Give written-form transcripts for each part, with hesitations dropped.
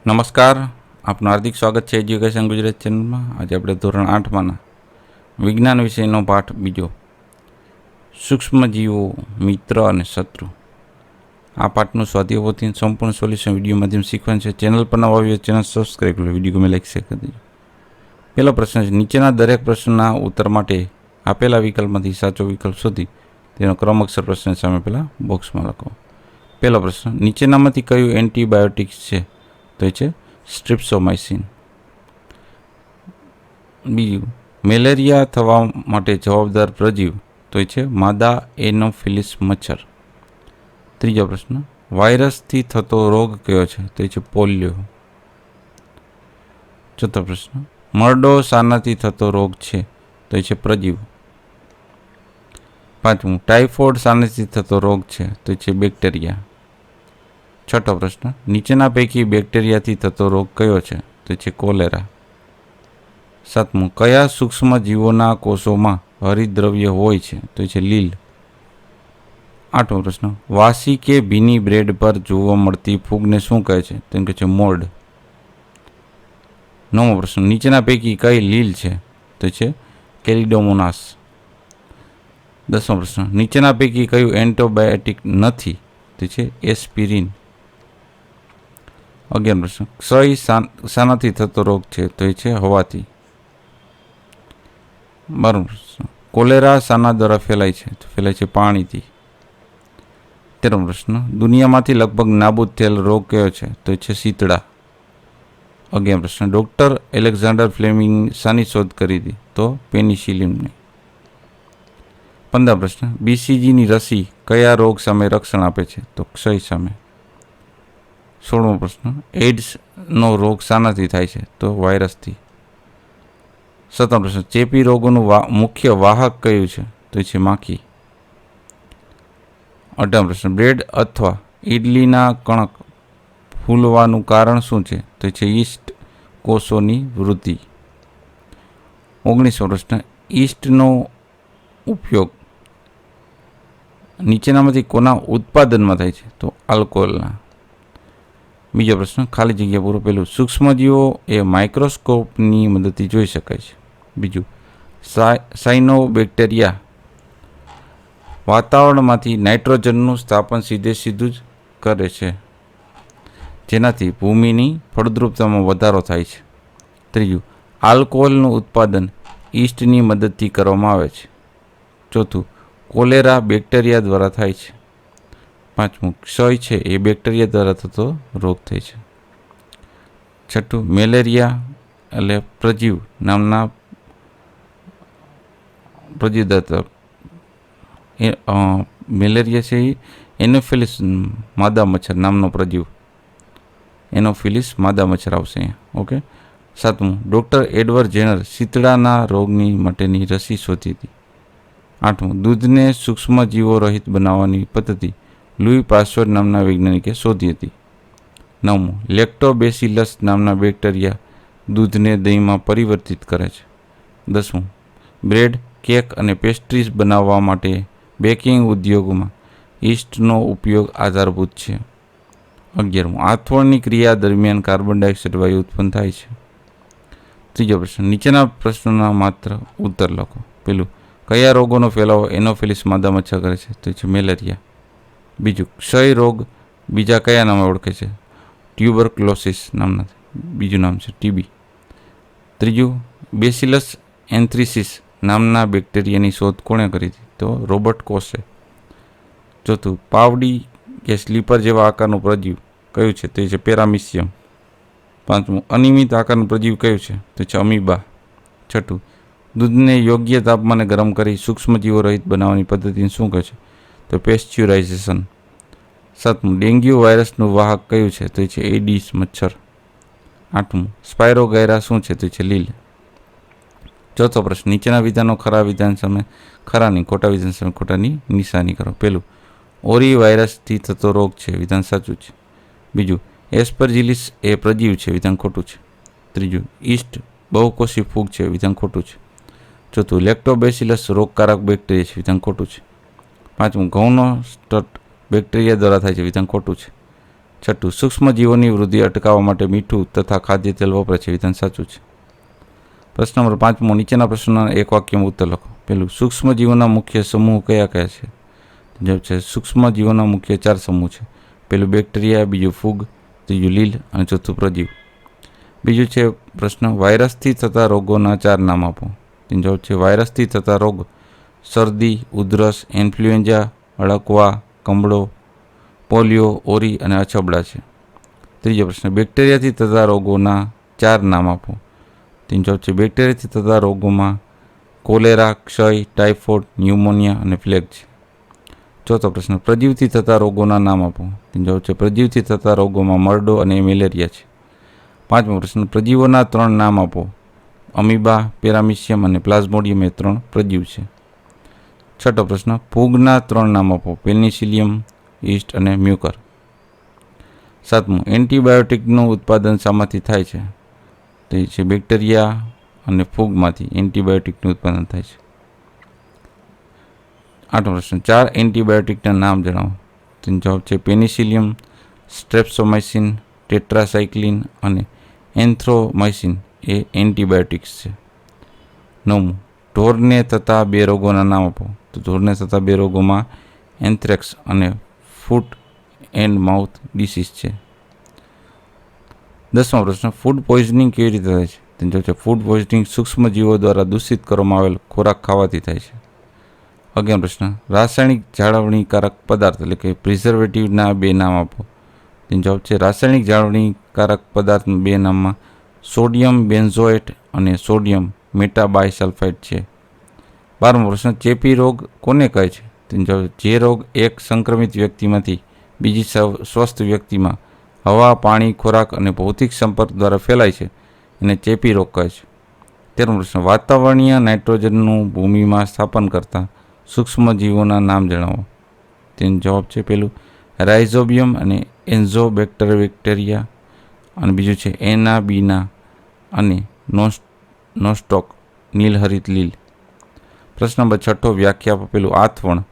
નમસ્કાર, આપનું હાર્દિક સ્વાગત છે એજ્યુકેશન ગુજરાત ચેનલમાં. આજે આપણે ધોરણ 8માના વિજ્ઞાન વિષયનો પાઠ બીજો, સૂક્ષ્મજીવો, મિત્ર અને શત્રુ. આ પાઠનું સ્વાધ્યાય પોથી સંપૂર્ણ સોલ્યુશન વિડીયો માધ્યમ શીખવાનું છે. ચેનલ પર નવા આવ્યો ચેનલ સબસ્ક્રાઈબ કરો, વિડીયો ગમે લાઈક શેર કરી દેજો. પહેલો પ્રશ્ન છે, નીચેના દરેક પ્રશ્નના ઉત્તર માટે આપેલા વિકલ્પમાંથી સાચો વિકલ્પ શોધી તેનો ક્રમ અક્ષર પ્રશ્ન સામે પહેલાં બોક્સમાં લખો. પહેલો પ્રશ્ન, નીચેનામાંથી કયું એન્ટીબાયોટિક્સ છે? તો એ છે સ્ટ્રિપ્સોમાઇસિન. બીજું, મેલેરિયા થવા માટે જવાબદાર પ્રજીવ? તો એ છે માદા એનોફિલિસ મચ્છર. ત્રીજો પ્રશ્ન, વાયરસથી થતો રોગ કયો છે? તો એ છે પોલિયો. ચોથો પ્રશ્ન, મરડો શાનાથી થતો રોગ છે? તો એ છે પ્રજીવ. પાંચમું, ટાઇફોઇડ શાનાથી થતો રોગ છે? તો એ છે બેક્ટેરિયા. છઠ્ઠો પ્રશ્ન, નીચેના પૈકી બેક્ટેરિયાથી થતો રોગ કયો છે? તો છે કોલેરા. સાતમું, કયા સૂક્ષ્મ જીવોના કોષોમાં હરિતદ્રવ્ય હોય છે? તો છે લીલ. આઠમો પ્રશ્ન, વાસી કે ભીની બ્રેડ પર જોવા મળતી ફૂગને શું કહે છે? તો કહે છે મોલ્ડ. નવમો પ્રશ્ન, નીચેના પૈકી કઈ લીલ છે? તો છે કેલિડોમોનાસ. દસમો પ્રશ્ન, નીચેના પૈકી કયું એન્ટીબાયોટિક નથી? તો છે એસ્પિરિન. 11 પ્રશ્ન, ક્ષય શાનાથી થતો રોગ છે? તો એ છે હવાથી. 12 પ્રશ્ન, કોલેરા શાના દ્વારા ફેલાય છે? તો ફેલાય છે પાણીથી. 13 પ્રશ્ન, દુનિયામાંથી લગભગ નાબૂદ થયેલ રોગ કયો છે? તો એ છે શીતળા. 11 પ્રશ્ન, ડૉક્ટર એલેક્ઝાન્ડર ફ્લેમિંગ શાની શોધ કરી હતી? તો પેનિસિલિનની. 15 પ્રશ્ન, બીસીજીની રસી કયા રોગ સામે રક્ષણ આપે છે? તો ક્ષય સામે. 16મો પ્રશ્ન, એઇડ્સનો રોગ શાનાથી થાય છે? તો વાયરસથી. 17મો પ્રશ્ન, ચેપી રોગોનું મુખ્ય વાહક કયું છે? તો છે માખી. 18મો પ્રશ્ન, બ્રેડ અથવા ઇડલીના કણક ફૂલવાનું કારણ શું છે? તો છે ઈસ્ટ કોષોની વૃદ્ધિ. 19મો પ્રશ્ન, ઈસ્ટનો ઉપયોગ નીચેનામાંથી કોના ઉત્પાદનમાં થાય છે? તો આલ્કોહોલના. બીજો પ્રશ્ન, ખાલી જગ્યા પૂરો. પહેલું, સૂક્ષ્મજીવો એ માઇક્રોસ્કોપની મદદથી જોઈ શકાય છે. બીજું, સાયનોબેક્ટેરિયા વાતાવરણમાંથી નાઇટ્રોજનનું સ્થાપન સીધું જ કરે છે, જેનાથી ભૂમિની ફળદ્રુપતામાં વધારો થાય છે. ત્રીજું, આલ્કોહોલનું ઉત્પાદન ઈસ્ટની મદદથી કરવામાં આવે છે. ચોથું, કોલેરા બેક્ટેરિયા દ્વારા થાય છે. પાંચમું, ક્ષય છે એ બેક્ટેરિયા દ્વારા થતો રોગ થાય છે. છઠ્ઠું, મેલેરિયા એટલે પ્રજીવ નામના પ્રજીવદાતા. મેલેરિયા છે એ એનોફિલિસ માદા મચ્છર નામનો પ્રજીવ. એનોફિલિસ માદા મચ્છર આવશે અહીંયા. ઓકે. સાતમું, ડૉક્ટર એડવર્ડ જેનર શીતળાના રોગની માટેની રસી શોધી હતી. આઠમું, દૂધને સૂક્ષ્મજીવો રહિત બનાવવાની પદ્ધતિ લુઈ પાસ્ચર નામના વૈજ્ઞાનિકે શોધી હતી. 9મું, લેક્ટોબેસિલસ નામના બેક્ટેરિયા દૂધને દહીંમાં પરિવર્તિત કરે છે. 10મું, બ્રેડ, કેક અને પેસ્ટ્રીઝ બનાવવા માટે બેકિંગ ઉદ્યોગમાં ઈસ્ટનો ઉપયોગ આધારભૂત છે. 11મું, આથવણની ક્રિયા દરમિયાન કાર્બન ડાયોક્સાઇડ વાયુ ઉત્પન્ન થાય છે. ત્રીજો પ્રશ્ન, નીચેના પ્રશ્નોના માત્ર ઉત્તર લખો. પેલું, કયા રોગોનો ફેલાવો એનોફિલિસ માદા મચ્છર કરે છે? તો છે મેલેરિયા. બીજું, ક્ષય રોગ બીજા કયા નામે ઓળખે છે? ટ્યુબરક્લોસિસ નામના. બીજું નામ છે ટીબી. ત્રીજું, બેસિલસ એન્થ્રીસિસ નામના બેક્ટેરિયાની શોધ કોણે કરી હતી? તો રોબર્ટ કોશે. ચોથું, પાવડી કે સ્લીપર જેવા આકારનું પ્રજીવ કયું છે? તે છે પેરામિશિયમ. પાંચમું, અનિયમિત આકારનું પ્રજીવ કયું છે? તો છે અમીબા. છઠ્ઠું, દૂધને યોગ્ય તાપમાને ગરમ કરી સૂક્ષ્મજીવો રહિત બનાવવાની પદ્ધતિને શું કહે છે? તો પેસ્ચ્યુરાઇઝેશન. સાતમું, ડેન્ગ્યુ વાયરસનું વાહક કયું છે? તો છે એડિસ મચ્છર. આઠમું, સ્પાયરોગાયરા શું છે? તો છે લીલ. ચોથો પ્રશ્ન, નીચેના વિધાનો ખરા વિધાન સામે ખરાની, ખોટા વિધાન સામે ખોટાની નિશાની કરો. પહેલું, ઓરી વાયરસથી થતો રોગ છે, વિધાન સાચું છે. બીજું, એસ્પરજિલિસ એ પ્રજીવ છે, વિધાન ખોટું છે. ત્રીજું, ઈસ્ટ બહુકોષી ફૂગ છે, વિધાન ખોટું છે. ચોથું, લેક્ટોબેસિલસ રોગકારક બેક્ટેરિયા છે, વિધાન ખોટું છે. પાંચમું, ઘઉંનો સ્ટટ બેક્ટેરિયા દ્વારા થાય છે, વિધાન ખોટું છે. છઠ્ઠું, સૂક્ષ્મજીવોની વૃદ્ધિ અટકાવવા માટે મીઠું તથા ખાદ્ય તેલ વપરાય છે. વિધાન સાચું છે. પ્રશ્ન નંબર 5, નીચેના પ્રશ્નોના એક વાક્યમાં ઉત્તર લખો. પહેલું, સૂક્ષ્મજીવોના મુખ્ય સમૂહ કયા કયા છે? જવાબ છે સૂક્ષ્મજીવોના મુખ્ય 4 સમૂહ છે. પહેલું બેક્ટેરિયા, બીજું ફૂગ, ત્રીજું લીલ અને ચોથું પ્રજીવ. બીજું છે પ્રશ્ન, વાયરસથી થતા રોગોના 4 નામ આપો. જવાબ છે વાયરસથી થતા રોગ શરદી, ઉધરસ, ઇન્ફ્લુએન્ઝા, અળકવા, કમળો, પોલિયો, ઓરી અને અછબડા છે. ત્રીજો પ્રશ્ન, બેક્ટેરિયાથી થતા રોગોના 4 નામ આપો. જવાબ છે બેક્ટેરિયાથી થતા રોગોમાં કોલેરા, ક્ષય, ટાઇફોઇડ, ન્યુમોનિયા અને પ્લેગ છે. ચોથો પ્રશ્ન, પ્રજીવથી થતા રોગોના નામ આપો. જવાબ છે પ્રજીવથી થતા રોગોમાં મરડો અને મેલેરિયા છે. પાંચમો પ્રશ્ન, પ્રજીવોના 3 નામ આપો. અમીબા, પેરામિશિયમ અને પ્લાઝ્મોડિયમ એ 3 પ્રજીવ છે. છઠ્ઠો પ્રશ્ન, ફૂગના 3 નામ આપો. પેનિસિલિયમ, ઈસ્ટ અને મ્યુકર. સાતમું, એન્ટીબાયોટિકનું ઉત્પાદન શામાંથી થાય છે? તે છે બેક્ટેરિયા અને ફૂગમાંથી એન્ટીબાયોટિકનું ઉત્પાદન થાય છે. આઠમો પ્રશ્ન, 4 એન્ટીબાયોટિકના નામ જણાવો. તેનો જવાબ છે પેનિસિલિયમ, સ્ટ્રેપ્ટોમાઇસિન, ટેટ્રાસાઇક્લિન અને એન્થ્રોમાઇસિન એ એન્ટીબાયોટિક્સ છે. નવમું, ઢોરને થતા 2 રોગોના નામ આપો. તો ઢોરને થતા 2 રોગોમાં એન્થ્રેક્સ અને ફૂટ એન્ડ માઉથ ડિસીઝ છે. 10મો પ્રશ્ન, ફૂડ પોઈઝનિંગ કેવી રીતે થાય છે? તેનો જવાબ છે ફૂડ પોઈઝનિંગ સૂક્ષ્મજીવો દ્વારા દૂષિત કરવામાં આવેલ ખોરાક ખાવાથી થાય છે. 11મો પ્રશ્ન, રાસાયણિક જાળવણીકારક પદાર્થ એટલે કે પ્રિઝર્વેટિવના 2 નામ આપો. તેનો જવાબ છે રાસાયણિક જાળવણીકારક પદાર્થના 2 નામમાં સોડિયમ બેન્ઝોએટ અને સોડિયમ મેટાબાયસલ્ફાઇડ છે. 12મો પ્રશ્ન, ચેપી રોગ કોને કહે છે? તેનો જવાબ, જે રોગ એક સંક્રમિત વ્યક્તિમાંથી બીજી સ્વસ્થ વ્યક્તિમાં હવા, પાણી, ખોરાક અને ભૌતિક સંપર્ક દ્વારા ફેલાય છે એને ચેપી રોગ કહે છે. 13મો પ્રશ્ન, વાતાવરણીય નાઇટ્રોજનનું ભૂમિમાં સ્થાપન કરતા સૂક્ષ્મજીવોના નામ જણાવો. તેનો જવાબ છે પેલું રાઇઝોબિયમ અને એન્ઝોબેક્ટેરિયા અને બીજું છે એનાબીના અને નોસ્ટોક નીલહરિત લીલ. પ્રશ્ન નંબર 6, વ્યાખ્યા આપો. પેલું આથવણ,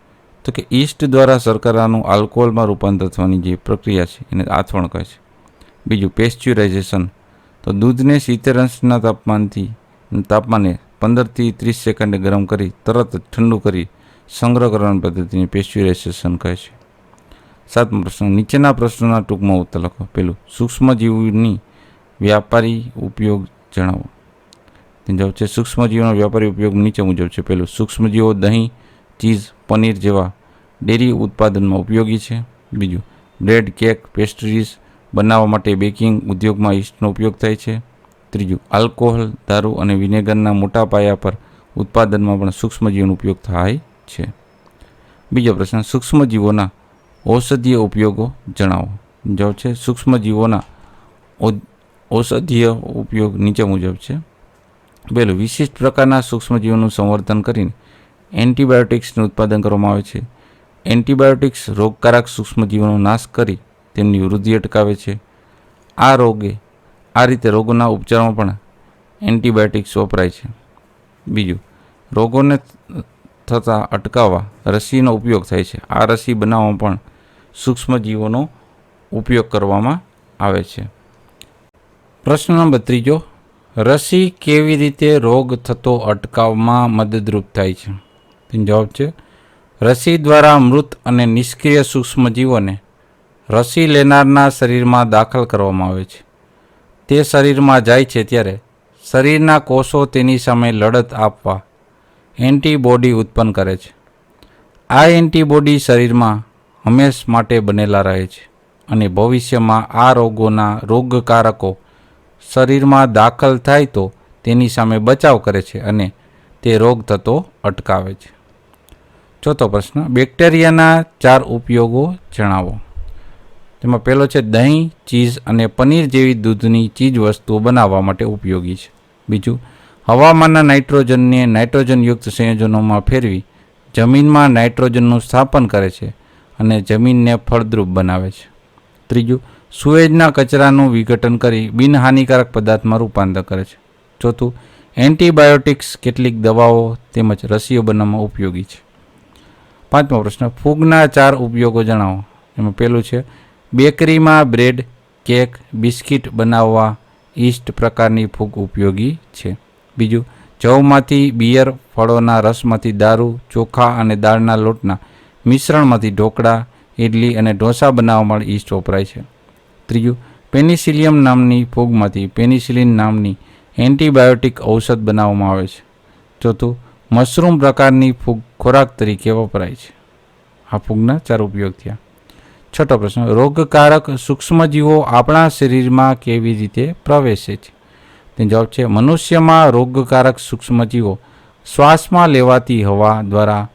તો કે ઈસ્ટ દ્વારા શર્કરાનું આલ્કોહોલમાં રૂપાંતર થવાની જે પ્રક્રિયા છે એને આથવણ કહે છે. બીજું પેસ્ચ્યુરાઇઝેશન, તો દૂધને 70°ના તાપમાને 15 થી 30 સેકન્ડે ગરમ કરી તરત જ ઠંડુ કરી સંગ્રહ કરવાની પદ્ધતિને પેસ્ચ્યુરાઇઝેશન કહે છે. 7મો પ્રશ્ન, નીચેના પ્રશ્નોના ટૂંકમાં ઉત્તર લખો. પેલું, સૂક્ષ્મજીવની વ્યાપારી ઉપયોગ જણાવો. તેનો જવાબ છે સૂક્ષ્મજીવોનો વ્યાપારી ઉપયોગ નીચે મુજબ છે. પેલું, સૂક્ષ્મજીવો દહીં, ચીઝ, પનીર જેવા ડેરી ઉત્પાદનમાં ઉપયોગી છે. બીજું, બ્રેડ, કેક, પેસ્ટ્રીઝ બનાવવા માટે બેકિંગ ઉદ્યોગમાં ઈસ્ટનો ઉપયોગ થાય છે. ત્રીજું, આલ્કોહોલ, દારૂ અને વિનેગરના મોટા પાયા પર ઉત્પાદનમાં પણ સૂક્ષ્મજીવોનો ઉપયોગ થાય છે. બીજો પ્રશ્ન, સૂક્ષ્મજીવોના ઔષધીય ઉપયોગો જણાવો. જવાબ છે સૂક્ષ્મજીવોના ઔષધીય ઉપયોગ નીચે મુજબ છે. પહેલું, વિશિષ્ટ પ્રકારના સૂક્ષ્મજીવોનું સંવર્ધન કરીને એન્ટીબાયોટિક્સનું ઉત્પાદન કરવામાં આવે છે. એન્ટીબાયોટિક્સ રોગકારક સૂક્ષ્મજીવોનો નાશ કરી તેમની વૃદ્ધિ અટકાવે છે. આ રીતે રોગોના ઉપચારમાં પણ એન્ટીબાયોટિક્સ વપરાય છે. બીજું, રોગોને થતા અટકાવવા રસીનો ઉપયોગ થાય છે. આ રસી બનાવવામાં પણ સૂક્ષ્મજીવોનો ઉપયોગ કરવામાં આવે છે. પ્રશ્ન નંબર 3, રસી કેવી રીતે રોગ થતો અટકાવવામાં મદદરૂપ થાય છે? તેનો જવાબ છે રસી દ્વારા મૃત અને નિષ્ક્રિય સૂક્ષ્મજીવોને રસી લેનારના શરીરમાં દાખલ કરવામાં આવે છે. તે શરીરમાં જાય છે ત્યારે શરીરના કોષો તેની સામે લડત આપવા એન્ટીબોડી ઉત્પન્ન કરે છે. આ એન્ટીબોડી શરીરમાં હંમેશ માટે બનેલા રહે છે અને ભવિષ્યમાં આ રોગોના રોગકારકો શરીરમાં દાખલ થાય તો તેની સામે બચાવ કરે છે અને તે રોગ થતો અટકાવે છે. ચોથો પ્રશ્ન, બેક્ટેરિયાના 4 ઉપયોગો જણાવો. તેમાં પહેલો છે દહીં, ચીઝ અને પનીર જેવી દૂધની ચીજ વસ્તુઓ બનાવવા માટે ઉપયોગી છે. બીજું, હવામાનના નાઇટ્રોજનને નાઇટ્રોજનયુક્ત સંયોજનોમાં ફેરવી જમીનમાં નાઇટ્રોજનનું સ્થાપન કરે છે અને જમીનને ફળદ્રુપ બનાવે છે. ત્રીજું, સુએજના કચરાનું વિઘટન કરી બિનહાનિકારક પદાર્થમાં રૂપાંતર કરે છે. ચોથું, એન્ટીબાયોટિક્સ કેટલીક દવાઓ તેમજ રસીઓ બનાવવામાં ઉપયોગી છે. પાંચમો પ્રશ્ન, ફૂગના 4 ઉપયોગો જણાવો. એમાં પહેલું છે બેકરીમાં બ્રેડ, કેક, બિસ્કિટ બનાવવા ઈસ્ટ પ્રકારની ફૂગ ઉપયોગી છે. બીજું, જવમાંથી બિયર, ફળોના રસમાંથી દારૂ, ચોખા અને દાળના લોટના મિશ્રણમાંથી ઢોકળા, ઇડલી અને ઢોસા બનાવવા માટે ઈસ્ટ વપરાય છે. ત્રીજું, પેનિસિલિયમ નામની ફૂગમાંથી પેનિસિલિન નામની એન્ટીબાયોટિક ઔષધ બનાવવામાં આવે છે. ચોથું, મશરૂમ પ્રકારની ફૂગ ખોરાક તરીકે વપરાય છે. આ ફૂગના 4 ઉપયોગ થયા. છઠ્ઠો પ્રશ્ન, રોગકારક સૂક્ષ્મજીવો આપણા શરીરમાં કેવી રીતે પ્રવેશે છે? તેનો જવાબ છે મનુષ્યમાં રોગકારક સૂક્ષ્મજીવો શ્વાસમાં લેવાતી હવા દ્વારા,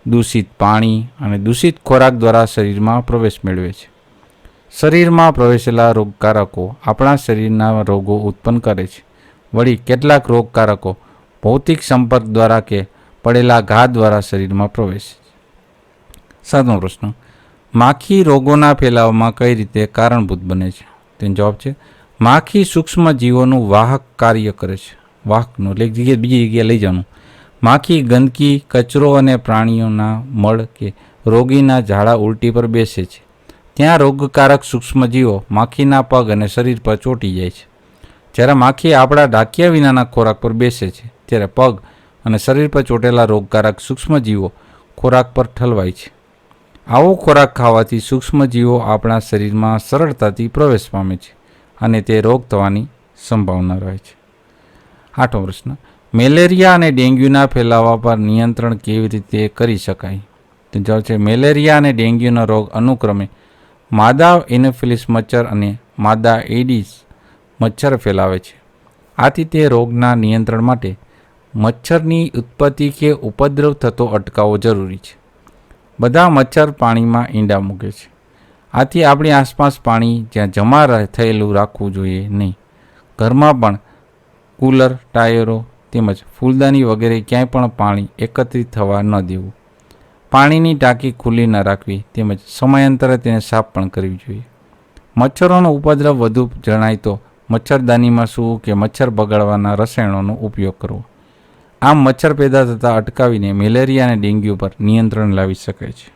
દૂષિત પાણી અને દૂષિત ખોરાક દ્વારા શરીરમાં પ્રવેશ મેળવે છે. શરીરમાં પ્રવેશેલા રોગકારકો આપણા શરીરના રોગો ઉત્પન્ન કરે છે. વળી કેટલાક રોગકારકો ભૌતિક સંપર્ક દ્વારા કે પડેલા ઘા દ્વારા શરીરમાં પ્રવેશે છે. 7મો પ્રશ્ન, માખી રોગોના ફેલાવામાં કઈ રીતે કારણભૂત બને છે? તેનો જવાબ છે માખી સૂક્ષ્મ જીવોનું વાહક કાર્ય કરે છે. વાહકનું એટલે એક જગ્યાએ બીજી જગ્યાએ લઈ જવાનું. માખી ગંદકી, કચરો અને પ્રાણીઓના મળ કે રોગીના ઝાડા ઉલટી પર બેસે છે. ત્યાં રોગકારક સૂક્ષ્મજીવો માખીના પગ અને શરીર પર ચોંટી જાય છે. જ્યારે માખી આપણા ઢાંક્યા વિનાના ખોરાક પર બેસે છે ત્યારે પગ અને શરીર પર ચોંટેલા રોગકારક સૂક્ષ્મજીવો ખોરાક પર ઠલવાય છે. આવો ખોરાક ખાવાથી સૂક્ષ્મજીવો આપણા શરીરમાં સરળતાથી પ્રવેશ પામે છે અને તે રોગ થવાની સંભાવના રહે છે. 8મો પ્રશ્ન, મેલેરિયા અને ડેન્ગ્યુના ફેલાવા પર નિયંત્રણ કેવી રીતે કરી શકાય? તો જવાબ છે મેલેરિયા અને ડેન્ગ્યુનો રોગ અનુક્રમે માદા એનોફિલિસ મચ્છર અને માદા એડિસ મચ્છર ફેલાવે છે. આથી તે રોગના નિયંત્રણ માટે મચ્છરની ઉત્પત્તિ કે ઉપદ્રવ થતો અટકાવવો જરૂરી છે. બધા મચ્છર પાણીમાં ઈંડા મૂકે છે. આથી આપણી આસપાસ પાણી જ્યાં જમા થયેલું રાખવું જોઈએ નહીં. ઘરમાં પણ કુલર, ટાયરો તેમજ ફૂલદાની વગેરે ક્યાંય પણ પાણી એકત્રિત થવા ન દેવું. પાણીની ટાંકી ખુલ્લી ન રાખવી તેમજ સમયાંતરે તેને સાફ પણ કરવી જોઈએ. મચ્છરોનો ઉપદ્રવ વધુ જણાય તો મચ્છરદાનીમાં સૂવું કે મચ્છર બગાડવાના રસાયણોનો ઉપયોગ કરવો. આમ મચ્છર પેદા થતાં અટકાવીને મેલેરિયા અને ડેન્ગ્યુ પર નિયંત્રણ લાવી શકાય છે.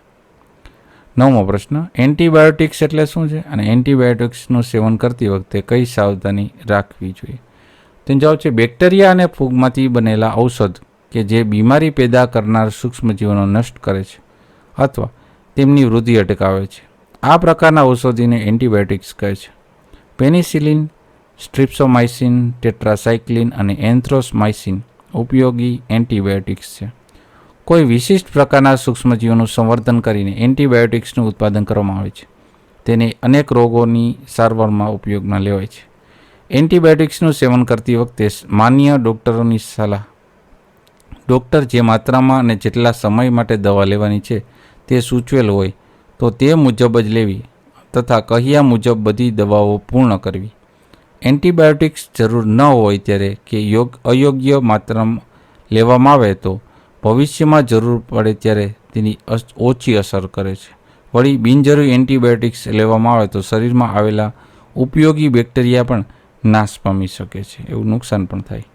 9મો પ્રશ્ન, એન્ટીબાયોટિક્સ એટલે શું છે અને એન્ટીબાયોટિક્સનું સેવન કરતી વખતે કઈ સાવધાની રાખવી જોઈએ? તેનો જવાબ છે બેક્ટેરિયા અને ફૂગમાંથી બનેલા ઔષધ કે જે બીમારી પેદા કરનાર સૂક્ષ્મજીવોનો નષ્ટ કરે છે અથવા તેમની વૃદ્ધિ અટકાવે છે. આ પ્રકારના ઔષધિને એન્ટીબાયોટિક્સ કહે છે. પેનિસિલિન, સ્ટ્રિપ્સોમાઇસિન, ટેટ્રાસાઇક્લિન અને એન્થ્રોસમાઇસિન ઉપયોગી એન્ટીબાયોટિક્સ છે. કોઈ વિશિષ્ટ પ્રકારના સૂક્ષ્મજીવોનું સંવર્ધન કરીને એન્ટીબાયોટિક્સનું ઉત્પાદન કરવામાં આવે છે. તેને અનેક રોગોની સારવારમાં ઉપયોગમાં લેવાય છે. એન્ટીબાયોટિક્સનું સેવન કરતી વખતે માન્ય ડૉક્ટરોની સલાહ. ડૉક્ટર જે માત્રામાં અને જેટલા સમય માટે દવા લેવાની છે તે સૂચવેલ હોય તો તે મુજબ જ લેવી તથા કહ્યા મુજબ બધી દવાઓ પૂર્ણ કરવી. એન્ટીબાયોટિક્સ જરૂર ન હોય ત્યારે કે અયોગ્ય માત્રામાં લેવામાં આવે તો ભવિષ્યમાં જરૂર પડે ત્યારે તેની ઓછી અસર કરે છે. વળી બિનજરૂરી એન્ટીબાયોટિક્સ લેવામાં આવે તો શરીરમાં આવેલા ઉપયોગી બેક્ટેરિયા પણ નાશ પામી શકે છે, એવું નુકસાન પણ થાય.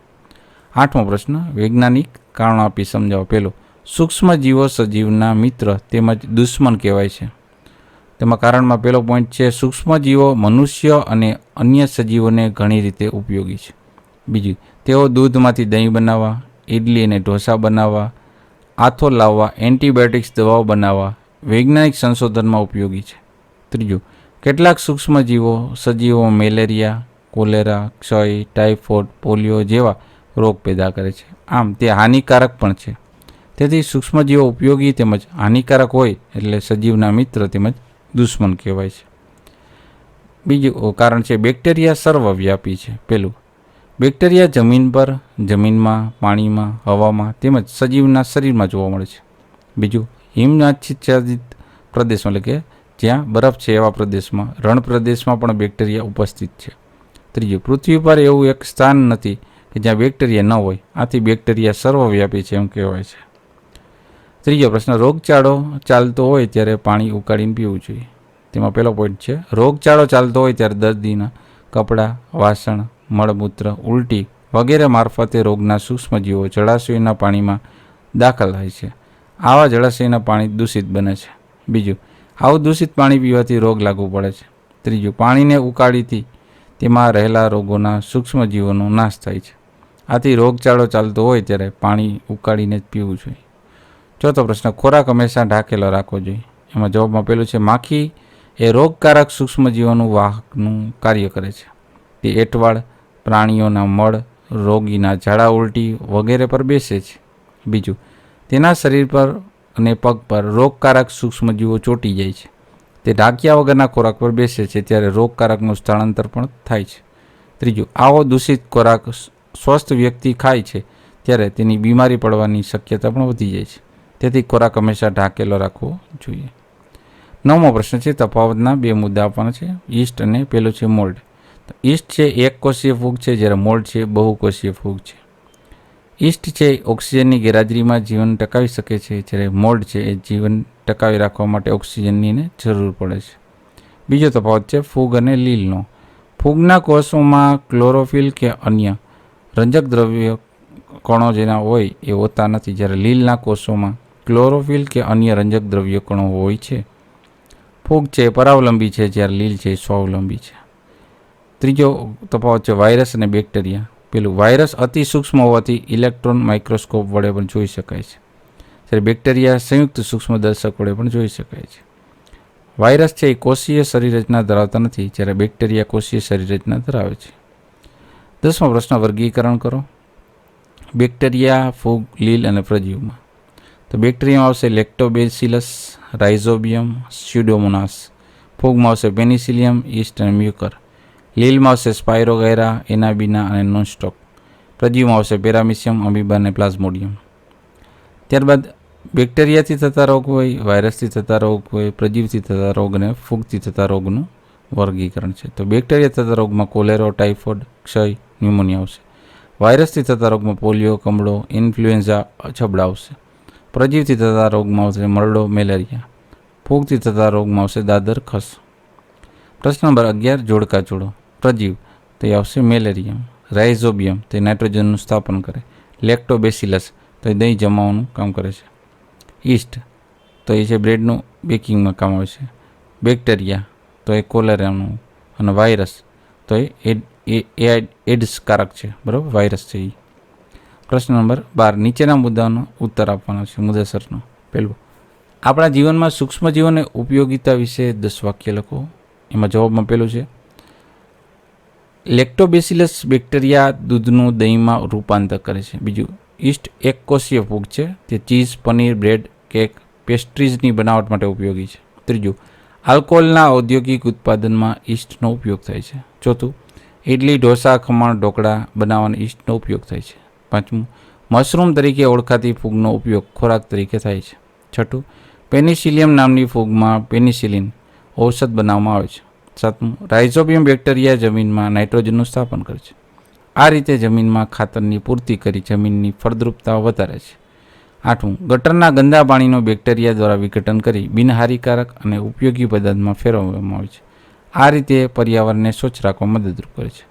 8મો પ્રશ્ન, વૈજ્ઞાનિક કારણો આપી સમજાવો. પહેલો, સૂક્ષ્મજીવો સજીવના મિત્ર તેમજ દુશ્મન કહેવાય છે. તેમાં કારણમાં પહેલો પોઈન્ટ છે સૂક્ષ્મજીવો મનુષ્ય અને અન્ય સજીવોને ઘણી રીતે ઉપયોગી છે. બીજું, તેઓ દૂધમાંથી દહીં બનાવવા, ઇડલી અને ઢોસા બનાવવા, આથો લાવવા, એન્ટીબાયોટિક્સ દવાઓ બનાવવા, વૈજ્ઞાનિક સંશોધનમાં ઉપયોગી છે. ત્રીજું, કેટલાક સૂક્ષ્મજીવો સજીવો મેલેરિયા, કોલેરા, ક્ષય, ટાઇફોઇડ, પોલિયો જેવા રોગ પેદા કરે છે. આમ તે હાનિકારક પણ છે. તેથી સૂક્ષ્મજીવો ઉપયોગી તેમજ હાનિકારક હોય એટલે સજીવના મિત્ર તેમજ દુશ્મન કહેવાય છે. બીજું કારણ છે બેક્ટેરિયા સર્વવ્યાપી છે. પહેલું, બેક્ટેરિયા જમીન પર, જમીનમાં, પાણીમાં, હવામાં તેમજ સજીવના શરીરમાં જોવા મળે છે. બીજું, હિમઆચ્છાદિત પ્રદેશમાં એટલે કે જ્યાં બરફ છે એવા પ્રદેશમાં, રણ પ્રદેશમાં પણ બેક્ટેરિયા ઉપસ્થિત છે. ત્રીજું, પૃથ્વી પર એવું એક સ્થાન નથી કે જ્યાં બેક્ટેરિયા ન હોય. આથી બેક્ટેરિયા સર્વવ્યાપી છે એમ કહેવાય છે. ત્રીજો પ્રશ્ન, રોગચાળો ચાલતો હોય ત્યારે પાણી ઉકાળીને પીવું જોઈએ. તેમાં પહેલો પોઈન્ટ છે રોગચાળો ચાલતો હોય ત્યારે દર્દીના કપડાં, વાસણ, મળમૂત્ર, ઉલટી વગેરે મારફતે રોગના સૂક્ષ્મજીવો જળાશયોના પાણીમાં દાખલ થાય છે. આવા જળાશયના પાણી દૂષિત બને છે. બીજું, આવું દૂષિત પાણી પીવાથી રોગ લાગુ પડે છે. ત્રીજું, પાણીને ઉકાળીથી તેમાં રહેલા રોગોના સૂક્ષ્મજીવોનો નાશ થાય છે. આથી રોગચાળો ચાલતો હોય ત્યારે પાણી ઉકાળીને જ પીવું જોઈએ. ચોથો પ્રશ્ન, ખોરાક હંમેશા ઢાંકેલો રાખવો જોઈએ. એમાં જવાબમાં પેલું છે, માખી એ રોગકારક સૂક્ષ્મજીવોનું વાહકનું કાર્ય કરે છે. તે એંઠવાડ, પ્રાણીઓના મળ, રોગીના ઝાડા ઉલટી વગેરે પર બેસે છે. બીજું, તેના શરીર પર અને પગ પર રોગકારક સૂક્ષ્મજીવો ચોંટી જાય છે. તે ઢાંક્યા વગરના ખોરાક પર બેસે છે ત્યારે રોગકારકનું સ્થળાંતર પણ થાય છે. ત્રીજું, આવો દૂષિત ખોરાક સ્વસ્થ વ્યક્તિ ખાય છે ત્યારે તેની બીમારી પડવાની શક્યતા પણ વધી જાય છે. તેથી ખોરાક હંમેશા ઢાંકેલો રાખવો જોઈએ. 9મો પ્રશ્ન છે, તફાવતના 2 મુદ્દા આપવાના છે. ઈસ્ટ અને પેલું છે મોલ્ડ. તો ઈસ્ટ છે એક કોષીય ફૂગ છે, જ્યારે મોલ્ડ છે બહુકોષીય ફૂગ છે. ઈસ્ટ છે ઓક્સિજનની ગેરહાજરીમાં જીવન ટકાવી શકે છે, જ્યારે મોલ્ડ છે એ જીવન ટકાવી રાખવા માટે ઓક્સિજનની જરૂર પડે છે. બીજો તફાવત છે ફૂગ અને લીલનો. ફૂગના કોષોમાં ક્લોરોફિલ કે અન્ય રંજક દ્રવ્ય કણો જેના હોય એ હોતા નથી, જ્યારે લીલના કોષોમાં ક્લોરોફિલ કે અન્ય રંજક દ્રવ્ય કણો હોય છે. ફૂગ છે પરાવલંબી છે, જ્યારે લીલ છે સ્વાવલંબી છે. ત્રીજો તફાવત છે વાયરસ અને બેક્ટેરિયા. પેલું, વાયરસ અતિ સૂક્ષ્મ હોવાથી ઇલેક્ટ્રોન માઇક્રોસ્કોપ વડે પણ જોઈ શકાય છે, જ્યારે બેક્ટેરિયા સંયુક્ત સૂક્ષ્મદર્શક વડે પણ જોઈ શકાય છે. વાયરસ છે એ કોષીય શરીર રચના ધરાવતા નથી, જ્યારે બેક્ટેરિયા કોષીય શરીર રચના ધરાવે છે. 10મો પ્રશ્ન, વર્ગીકરણ કરો. બેક્ટેરિયા, ફૂગ, લીલ અને પ્રજીવમાં. તો બેક્ટેરિયામાં આવશે લેક્ટોબેસિલસ, રાઇઝોબિયમ, સ્યુડોમોનાસ. ફૂગમાં આવશે પેનિસિલિયમ, ઈસ્ટ અને મ્યુકર. લીલમાં આવશે સ્પાયરોગાયરા, એનાબીના અને નોનસ્ટોક. પ્રજીવમાં આવશે પેરામિસિયમ, અમીબા અને પ્લાઝ્મોડિયમ. ત્યારબાદ બેક્ટેરિયાથી થતા રોગ હોય, વાયરસથી થતા રોગ હોય, પ્રજીવથી થતા રોગ અને ફૂગથી થતા રોગનું વર્ગીકરણ છે. તો બેક્ટેરિયા થતા રોગમાં કોલેરો, ટાઇફોઇડ, ક્ષય, ન્યુમોનિયા આવશે. વાયરસથી થતા રોગમાં પોલિયો, કમળો, ઇન્ફ્લુએન્ઝા, અછબડા આવશે. પ્રજીવથી થતા રોગમાં આવશે મરડો, મેલેરિયા. ફૂગથી થતા રોગમાં આવશે દાદર, ખસ. પ્રશ્ન નંબર 11, જોડકા જોડો. પ્રજીવ તો એ આવશે મેલેરિયમ. રાઇઝોબિયમ તે નાઇટ્રોજનનું સ્થાપન કરે. લેક્ટોબેસિલસ તો એ દહીં જમાવવાનું કામ કરે છે. ઈસ્ટ તો એ છે બ્રેડનું બેકિંગમાં કામ આવે છે. બેક્ટેરિયા તો એ કોલેરાનું. અને વાયરસ તો એ એડ્સકારક છે, બરાબર, વાયરસ છે એ. પ્રશ્ન નંબર 12, નીચેના મુદ્દાનો ઉત્તર આપવાનો છે મુદ્દાસરનો. પહેલું, આપણા જીવનમાં સૂક્ષ્મજીવોની ઉપયોગિતા વિશે 10 વાક્ય લખો. એમાં જવાબમાં પેલું છે, લેક્ટોબેસિલસ બેક્ટેરિયા દૂધનું દહીંમાં રૂપાંતર કરે છે. બીજું, ઈસ્ટ એક કોષીય ફૂગ છે, તે ચીઝ, પનીર, બ્રેડ, કેક, પેસ્ટ્રીઝની બનાવટ માટે ઉપયોગી છે. ત્રીજું, આલ્કોહોલના ઔદ્યોગિક ઉત્પાદનમાં ઈસ્ટનો ઉપયોગ થાય છે. ચોથું, ઇડલી, ઢોસા, ખમણ, ઢોકળા બનાવવામાં ઈસ્ટનો ઉપયોગ થાય છે. પાંચમું, મશરૂમ તરીકે ઓળખાતી ફૂગનો ઉપયોગ ખોરાક તરીકે થાય છે. છઠ્ઠું, પેનિસિલિયમ નામની ફૂગમાં પેનિસિલિન ઔષધ બનાવવામાં આવે છે. સાતમું, રાઇઝોબિયમ બેક્ટેરિયા જમીનમાં નાઇટ્રોજનનું સ્થાપન કરે છે. આ રીતે જમીનમાં ખાતરની પૂર્તિ કરી જમીનની ફળદ્રુપતા વધારે છે. આઠમું, ગટરના ગંદા પાણીનું બેક્ટેરિયા દ્વારા વિઘટન કરી બિનહાનિકારક અને ઉપયોગી પદાર્થમાં ફેરવવામાં આવે છે. આ રીતે પર્યાવરણને સ્વચ્છ રાખવા મદદરૂપ કરે છે.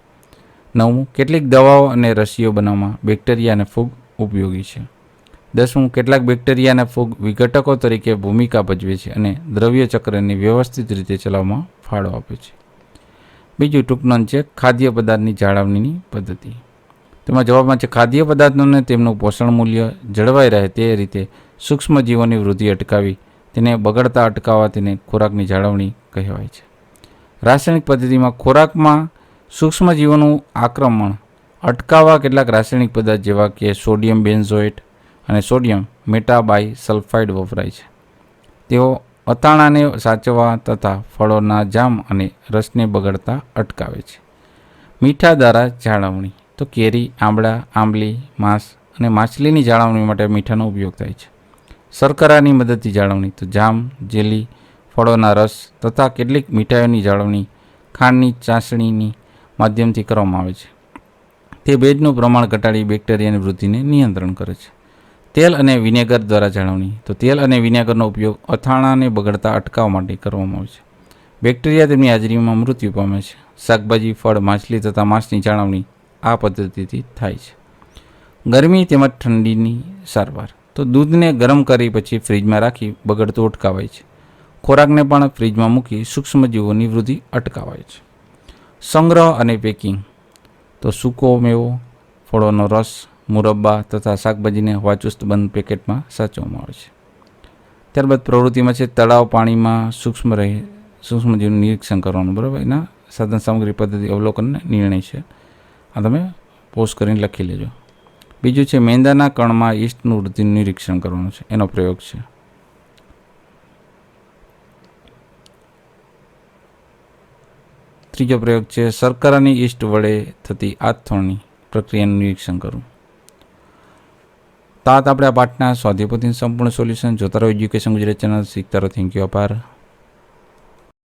નવમું, કેટલીક દવાઓ અને રસીઓ બનાવવામાં બેક્ટેરિયા અને ફૂગ ઉપયોગી છે. 10મું, કેટલાક બેક્ટેરિયા અને ફૂગ વિઘટકો તરીકે ભૂમિકા ભજવે છે અને દ્રવ્ય ચક્રને વ્યવસ્થિત રીતે ચલાવવામાં ફાળો આપે છે. બીજું ટૂંકનોંધ છે ખાદ્ય પદાર્થની જાળવણીની પદ્ધતિ. તેમાં જવાબમાં છે, ખાદ્ય પદાર્થોને તેમનું પોષણ મૂલ્ય જળવાઈ રહે તે રીતે સૂક્ષ્મજીવોની વૃદ્ધિ અટકાવી તેને બગડતા અટકાવવા તેને ખોરાકની જાળવણી કહેવાય છે. રાસાયણિક પદ્ધતિમાં ખોરાકમાં સૂક્ષ્મજીવોનું આક્રમણ અટકાવવા કેટલાક રાસાયણિક પદાર્થ જેવા કે સોડિયમ બેન્ઝોએટ અને સોડિયમ મેટાબાઈ સલ્ફાઇડ વપરાય છે. તેઓ અથાણાને સાચવવા તથા ફળોના જામ અને રસને બગડતા અટકાવે છે. મીઠા દ્વારા જાળવણી. તો કેરી, આંબળા, આંબલી, માંસ અને માછલીની જાળવણી માટે મીઠાનો ઉપયોગ થાય છે. શર્કરાની મદદથી જાળવણી. તો જામ, જેલી, ફળોના રસ તથા કેટલીક મીઠાઈઓની જાળવણી ખાંડની ચાસણીની માધ્યમથી કરવામાં આવે છે. તે ભેજનું પ્રમાણ ઘટાડી બેક્ટેરિયાની વૃદ્ધિને નિયંત્રણ કરે છે. તેલ અને વિનેગર દ્વારા જાળવણી. તો તેલ અને વિનેગરનો ઉપયોગ અથાણાને બગડતા અટકાવવા માટે કરવામાં આવે છે. બેક્ટેરિયા તેમની હાજરીમાં મૃત્યુ પામે છે. શાકભાજી, ફળ, માછલી તથા માંસની જાળવણી આ પદ્ધતિથી થાય છે. ગરમી તેમજ ઠંડીની સારવાર. તો દૂધને ગરમ કરી પછી ફ્રીજમાં રાખી બગડતું અટકાવાય છે. ખોરાકને પણ ફ્રીજમાં મૂકી સૂક્ષ્મજીવોની વૃદ્ધિ અટકાવાય છે. સંગ્રહ અને પેકિંગ તો સૂકો મેવો, ફળોનો રસ, મુરબ્બા તથા શાકભાજીને હવાચુસ્ત બંધ પેકેટમાં સાચવવામાં આવે છે. ત્યારબાદ પ્રવૃત્તિમાં છે તળાવ પાણીમાં સૂક્ષ્મજીવનું નિરીક્ષણ કરવાનું. બરાબર, એના સાધન સામગ્રી પદ્ધતિ અવલોકન નિર્ણય છે. આ તમે પોઝ કરીને લખી લેજો. બીજું છે મેંદાના કણમાં ઈસ્ટનું વૃદ્ધિનું નિરીક્ષણ કરવાનું છે, એનો પ્રયોગ છે. ત્રીજો પ્રયોગ છે શર્કરાની ઈસ્ટ વડે થતી આથોણની પ્રક્રિયાનું નિરીક્ષણ કરવું. તો આપણે આ પાઠના સ્વાધ્યાય પોથીનું સંપૂર્ણ સોલ્યુશન જોતા રહો એજ્યુકેશન ગુજરાત ચેનલ. શીખતા રહો. Thank you. આભાર.